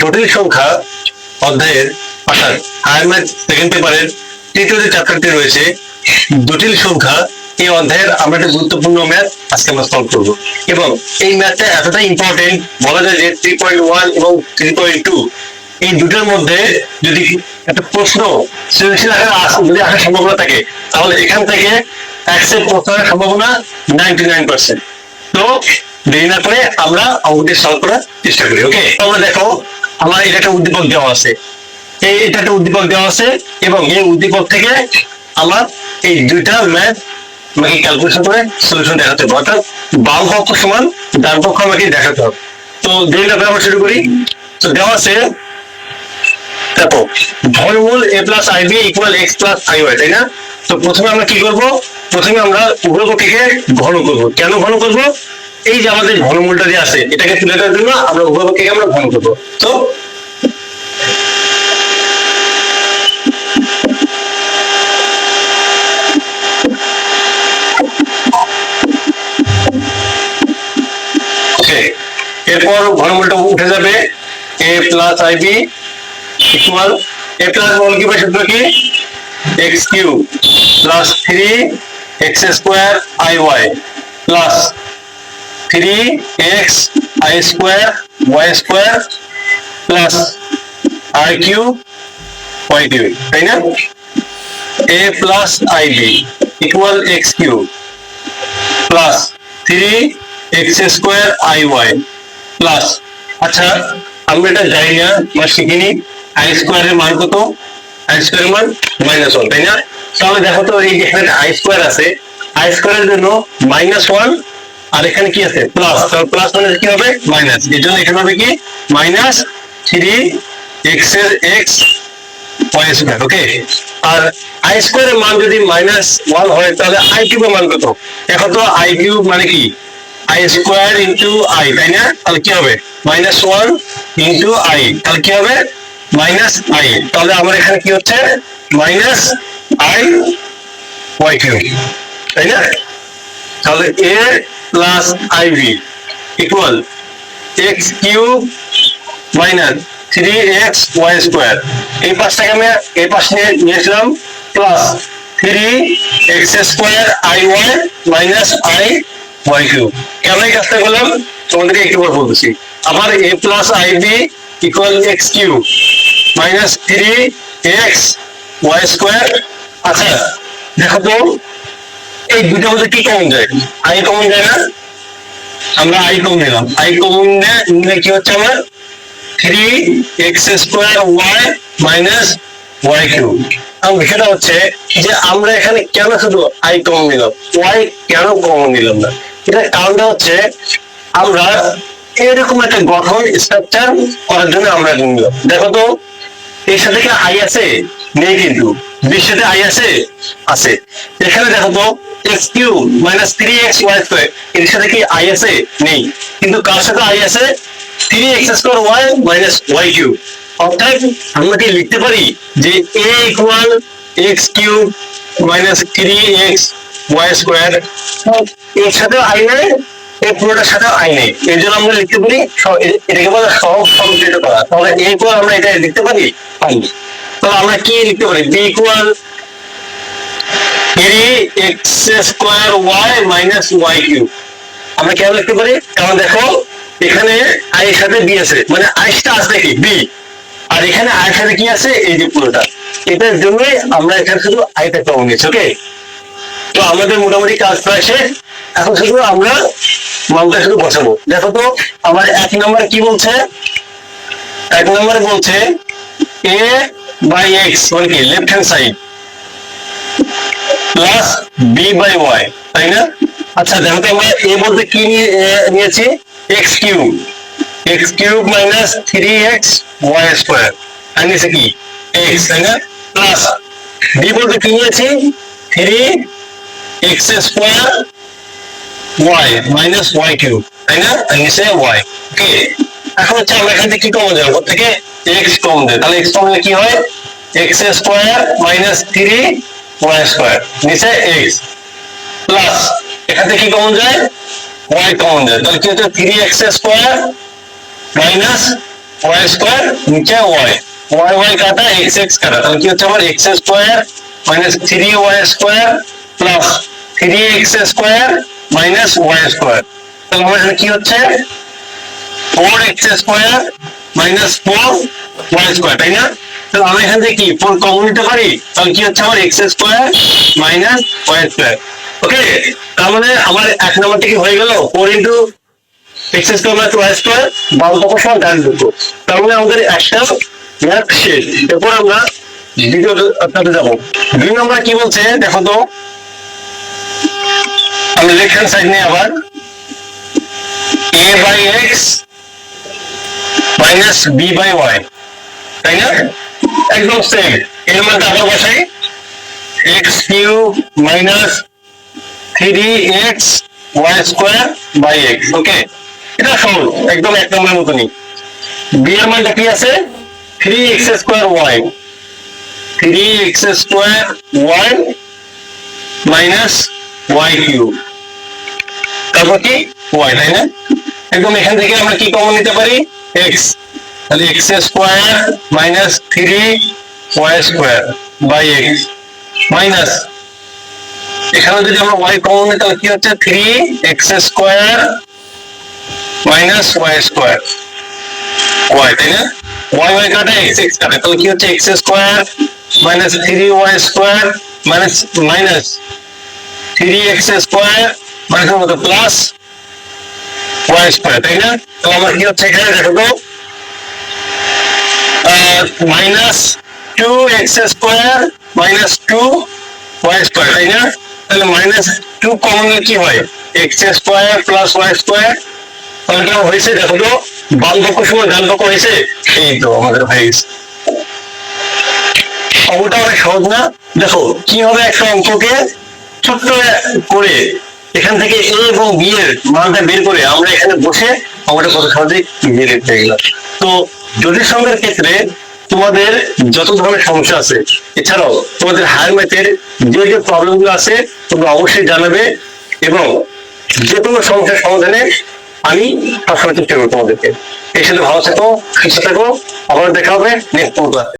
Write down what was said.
জটিল সংখ্যা অধ্যায়ের অর্থাৎ হায়ার ম্যাথ সেকেন্ড পেপারের তৃতীয় যে চ্যাপ্টারটি রয়েছে জটিল সংখ্যা, এই অধ্যায়ের আমরা একটা গুরুত্বপূর্ণ ম্যাথ আজকে আমরা সলভ করবো। এবং এই ম্যাথটা এতটাই ইম্পর্টেন্ট, বলা যায় যে 3.1 এবং 3.2 এই দুটোর মধ্যে যদি একটা প্রশ্ন সৃজনশীল আকারে যদি আসার সম্ভাবনা থাকে, তাহলে এখান থেকে অ্যাকসেপ্ট প্রশ্ন আসার সম্ভাবনা 99%। তো দেরি না করে আমরা অঙ্কটি সলভ করার চেষ্টা করি। ওকে, আমরা দেখো আমার এটা একটা উদ্দীপক দেওয়া আছে, এটা একটা উদ্দীপক দেওয়া আছে এবং এই উদ্দীপক থেকে আমার এই দুইটা ম্যাথ আমাকে ক্যালকুলেশন করে সলিউশন দেখাতে হবে, অর্থাৎ বাম পক্ষ সমান ডান পক্ষ আমাকে দেখাতে হবে। তো দেরি না করে আমরা শুরু করি। তো দেওয়া আছে, দেখো ঘনমূল a plus ib equal x plus iy, তাই না? তো প্রথমে আমরা কি করব? প্রথমে আমরা উভয় পক্ষকে ঘন করব। কেন ঘন করব? এই যে আমাদের ঘনমূলটা যে আছে এটাকে তুলে দেওয়ার জন্য আমরা উভয় পক্ষকে আমরা ঘন করব। তো ওকে, এরপর ঘনমূলটা উঠে যাবে a plus ib equal a plus বল কি সূত্র কি x cube plus 3x square iy plus 3x i square y square plus r cube y cube, তাই না? a plus ib equal x cube plus 3x square iy plus, আচ্ছা আমরা এটা জানি না বা শিখিনি, আই স্কয়ারের মান কত? আই স্কয়ারের মান -1, তাই না? তাহলে দেখো তো এই যে এখানে আই স্কয়ার আছে, আই স্কয়ারের জন্য -1 আর এখানে কি আছে প্লাস, তাহলে প্লাস মানে কি হবে মাইনাস, এর জন্য এখানে হবে কি -3x এর x y স্কয়ার। ওকে, আর আই স্কয়ারের মান যদি -1 হয় তাহলে আই কিউবের মান কত? দেখো তো আই কিউব মানে কি আই স্কয়ার ইন্টু আই, তাই না? তাহলে কি হবে -1 ইন্টু আই, তাহলে কি হবে মাইনাস আই। তাহলে আমার এখানে কি হচ্ছে মাইনাস আই ওয়াই কিউব, তাই না? তাহলে a plus I b equal x cube minus 3x y square, এই পাশটাকে আমি এই পাশে নিয়েছিলাম plus 3x square i y minus i y cube. কেন এই কাজটা করলাম তোমাদেরকে একটু পর বলতেছি। আবার a plus I b equal x cube minus 3x y square. আচ্ছা দেখো তো এই দুটোর মধ্যে কি কমন যায়? আই কমন যায় না? আমরা আই কমন নিলাম, আই কমন নিলে কি হচ্ছে আমার 3x square y minus y cube. আর বিষয়টা হচ্ছে যে আমরা এখানে কেন শুধু আই কমন নিলাম, y কেন কমন নিলাম না? এটার কারণটা হচ্ছে আমরা এরকম একটা গঠন স্ট্রাকচার করার জন্য আমরা নিলাম। দেখো তো এর সাথে কি আই আছে? নেই, কিন্তু বির সাথে আই আছে? আছে। এখানে দেখো তো x cube minus 3x y square, এর সাথে কি আই আছে? নেই, কিন্তু কার সাথে আই আছে? 3x square y minus y cube. অর্থাৎ আমরা কি লিখতে পারি যে a equal x cube minus 3x y square, এর সাথে আই নেই, এই পুরোটার সাথে আই নেই, এর জন্য আমরা লিখতে পারি এটাকে বলা সহগ সংযোজিত করা। তাহলে a ইকুয়াল আমরা এটা লিখতে পারি পাই। তাহলে আমরা কি লিখতে পারি? b equal 3x square y minus y cube. আমরা কেন লিখতে পারি? কারণ দেখো এখানে আই এর সাথে বি আছে, মানে আইসটা আছে কি বি, আর এখানে আই এর সাথে কি আছে? এই যে পুরোটা, এটার জন্যই আমরা এখানে শুধু আইটা কমন নিয়েছি। ওকে, তো আমাদের মোটামুটি কাজ প্রায় শেষ, এখন শুধু আমরা মানটা শুধু বসাবো। দেখো তো আমার 1 নম্বরে কি বলছে? 1 নম্বরে বলছে a বাই এক্স মানে কি left hand side plus b by y, তাই না? আচ্ছা দেখো তো আমরা a বলতে কি নিয়েছি? X cube, x cube minus 3x y square, আর নিচে কি এক্স, তাই না? প্লাস বি বলতে কি নিয়েছি? 3x square y minus y cube, তাই না? আর নিচে y। ওকে, এখন হচ্ছে আমরা এখান থেকে কি কমন যাবো? ওর থেকে x কমন দেয়, তাহলে x কমন কি হয়? x square minus 3y square নিচে x প্লাস এখান থেকে কি কমন যায়? y কমন যায়, তাহলে কি হচ্ছে 3x square minus y square নিচে ওয়াই ওয়াই ওয়াই কাটা এক্স এক্স কাটা, তাহলে কি হচ্ছে আমার x square minus 3y square plus 3x square minus y square, তাহলে আমার এখানে কি হচ্ছে 4x square minus 4y square, তাই না? তাহলে আমি এখান থেকে কি 4 কমন নিতে পারি, তাহলে কি হচ্ছে আমার x square minus y square. Okay, তার মানে আমার এক নম্বরটা কি হয়ে গেল 4 into x square minus y square, বাম পক্ষ সমান ডান দুটো, তার মানে আমাদের একটা ম্যাথ শেষ। এরপর আমরা দ্বিতীয়টাতে যাবো। 2 নম্বর কি বলছে দেখো তো, আমি লেফট হ্যান্ড সাইড নিয়ে আবার a by x minus b by y, তাই না? একদম সেম, এর মধ্যে আবার বসাই x cube minus 3x y square by x. Okay, এটা সহজ, একদম এক নম্বরের মতনই। বি এর মানটা কি আছে 3x square y, 3x square y minus y cube, তারপর কি ওয়াই, তাই না? একদম এখান থেকে আমরা কি কমন নিতে পারি এক্স, তাহলে x square minus 3y square by x minus এখানে যদি আমরা ওয়াই কমন নিই তাহলে কি হচ্ছে 3x square minus y square y, তাই না? ওয়াই ওয়াই কাটা এক্স এক্স কাটা, তাহলে কি হচ্ছে x square minus 3y square minus minus 3x square minus মতো প্লাস ওয়াই স্কোয়ার, তাই না? তাহলে আমার কি হচ্ছে এখানে দেখো তো minus 2x square minus 2y square, তাই না? তাহলে মাইনাস 2 কমন নিলে কি হয় x square plus y square, তাহলে কেমন হয়েছে দেখো তো, বাম পক্ষ সমান ডান পক্ষ হয়েছে, এই তো আমাদের হয়ে গেছে। অঙ্কটা অনেক সহজ না? দেখো কিভাবে একটা অঙ্ককে ছোট্ট করে এখান থেকে a এবং b এর মানটা বের করে আমরা এখানে বসে অঙ্কটা কত সহজে ইজিলি লিখতে গেলাম। তো জটিল সংখ্যার ক্ষেত্রে তোমাদের যত ধরনের সমস্যা আছে, এছাড়াও তোমাদের হায়ার ম্যাথের যে যে প্রবলেম গুলো আছে তোমরা অবশ্যই জানাবে, এবং যে কোনো সমস্যার সমাধানে আমি সবসময় চেষ্টা করবো তোমাদেরকে। এই সাথে ভালো থাকো, সুস্থ থাকো, আবার দেখা হবে নেক্সট